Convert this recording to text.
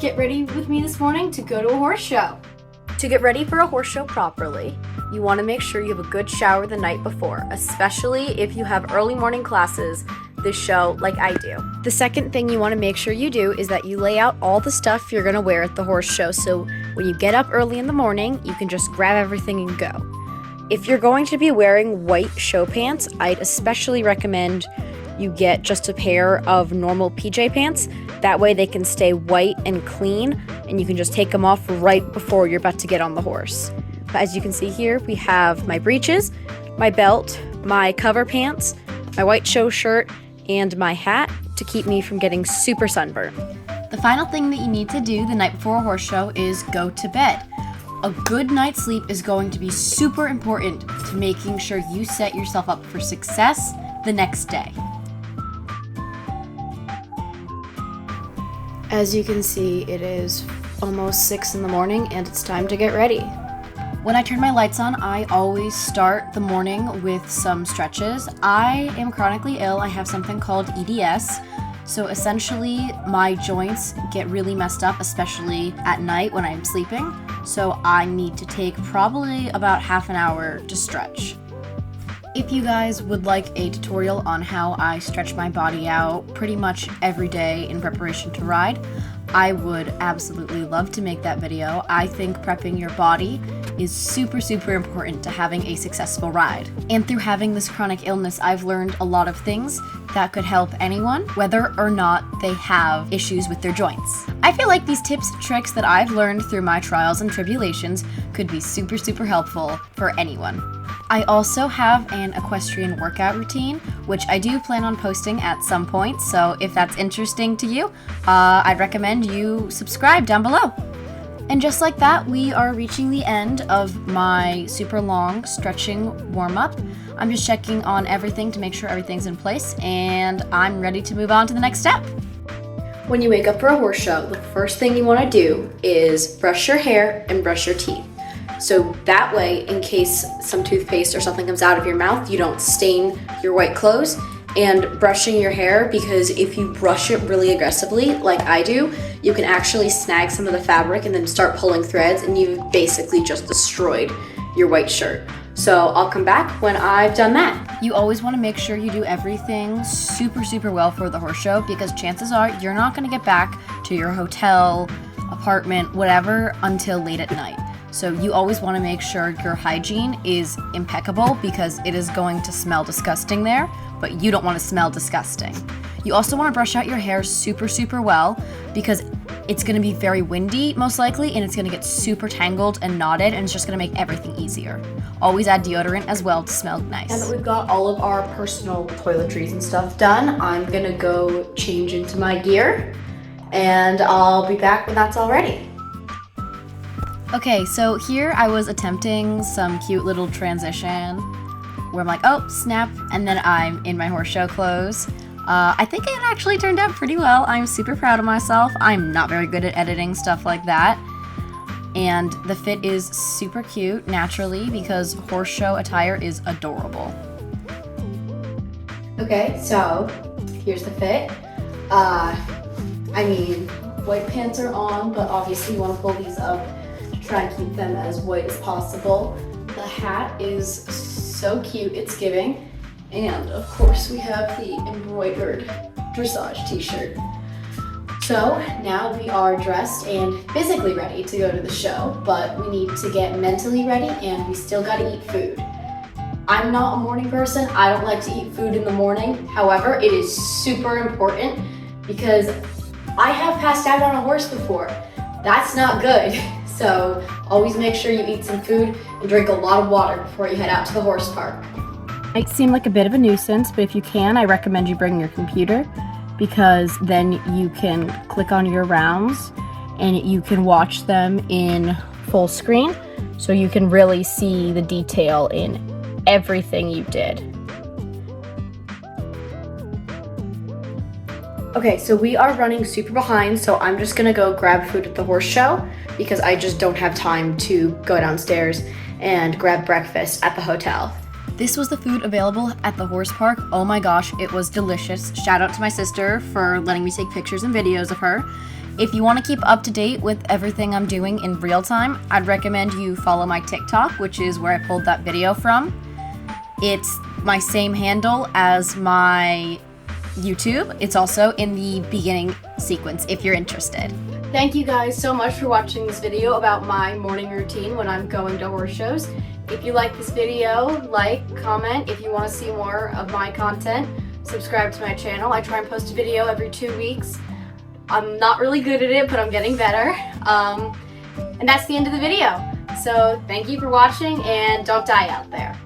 get ready with me this morning to go to a horse show. To get ready for a horse show properly, you want to make sure you have a good shower the night before, especially if you have early morning classes this show like I do. The second thing you want to make sure you do is that you lay out all the stuff you're going to wear at the horse show, so when you get up early in the morning, you can just grab everything and go. If you're going to be wearing white show pants, I'd especially recommend you get just a pair of normal PJ pants. That way they can stay white and clean, and you can just take them off right before you're about to get on the horse. But as you can see here, we have my breeches, my belt, my cover pants, my white show shirt, and my hat to keep me from getting super sunburned. The final thing that you need to do the night before a horse show is go to bed. A good night's sleep is going to be super important to making sure you set yourself up for success the next day. As you can see, it is almost 6 in the morning and it's time to get ready. When I turn my lights on, I always start the morning with some stretches. I am chronically ill. I have something called EDS. So essentially, my joints get really messed up, especially at night when I'm sleeping. So I need to take probably about half an hour to stretch. If you guys would like a tutorial on how I stretch my body out pretty much every day in preparation to ride, I would absolutely love to make that video. I think prepping your body is super important to having a successful ride. And through having this chronic illness, I've learned a lot of things that could help anyone, whether or not they have issues with their joints. I feel like these tips and tricks that I've learned through my trials and tribulations could be super helpful for anyone. I also have an equestrian workout routine, which I do plan on posting at some point, so if that's interesting to you, I'd recommend you subscribe down below. And just like that, we are reaching the end of my super long stretching warm-up. I'm just checking on everything to make sure everything's in place, and I'm ready to move on to the next step. When you wake up for a horse show, the first thing you want to do is brush your hair and brush your teeth. So that way, in case some toothpaste or something comes out of your mouth, you don't stain your white clothes. And brushing your hair, because if you brush it really aggressively, like I do, you can actually snag some of the fabric and then start pulling threads, and you've basically just destroyed your white shirt. So I'll come back when I've done that. You always want to make sure you do everything super well for the horse show, because chances are you're not going to get back to your hotel, apartment, whatever, until late at night. So you always want to make sure your hygiene is impeccable, because it is going to smell disgusting there, but you don't want to smell disgusting. You also want to brush out your hair super well, because it's going to be very windy most likely, and it's going to get super tangled and knotted, and it's just going to make everything easier. Always add deodorant as well to smell nice. Now that we've got all of our personal toiletries and stuff done, I'm going to go change into my gear, and I'll be back when that's all ready. Okay, so here I was attempting some cute little transition where I'm like, oh, snap, and then I'm in my horse show clothes. I think it actually turned out pretty well. I'm super proud of myself. I'm not very good at editing stuff like that. And the fit is super cute, naturally, because horse show attire is adorable. Okay, so here's the fit. White pants are on, but obviously you want to pull these up. Try and keep them as white as possible. The hat is so cute, it's giving. And of course we have the embroidered dressage t-shirt. So now we are dressed and physically ready to go to the show, but we need to get mentally ready, and we still gotta eat food. I'm not a morning person, I don't like to eat food in the morning. However, it is super important, because I have passed out on a horse before. That's not good. So always make sure you eat some food and drink a lot of water before you head out to the horse park. Might seem like a bit of a nuisance, but if you can, I recommend you bring your computer, because then you can click on your rounds and you can watch them in full screen, so you can really see the detail in everything you did. Okay, so we are running super behind, so I'm just gonna go grab food at the horse show, because I just don't have time to go downstairs and grab breakfast at the hotel. This was the food available at the horse park. Oh my gosh, it was delicious. Shout out to my sister for letting me take pictures and videos of her. If you want to keep up to date with everything I'm doing in real time, I'd recommend you follow my TikTok, which is where I pulled that video from. It's my same handle as my YouTube. It's also in the beginning sequence if you're interested. Thank you guys so much for watching this video about my morning routine when I'm going to horse shows. If you like this video, like, comment. If you want to see more of my content, subscribe to my channel. I try and post a video every 2 weeks. I'm not really good at it, but I'm getting better. And that's the end of the video. So thank you for watching, and don't die out there.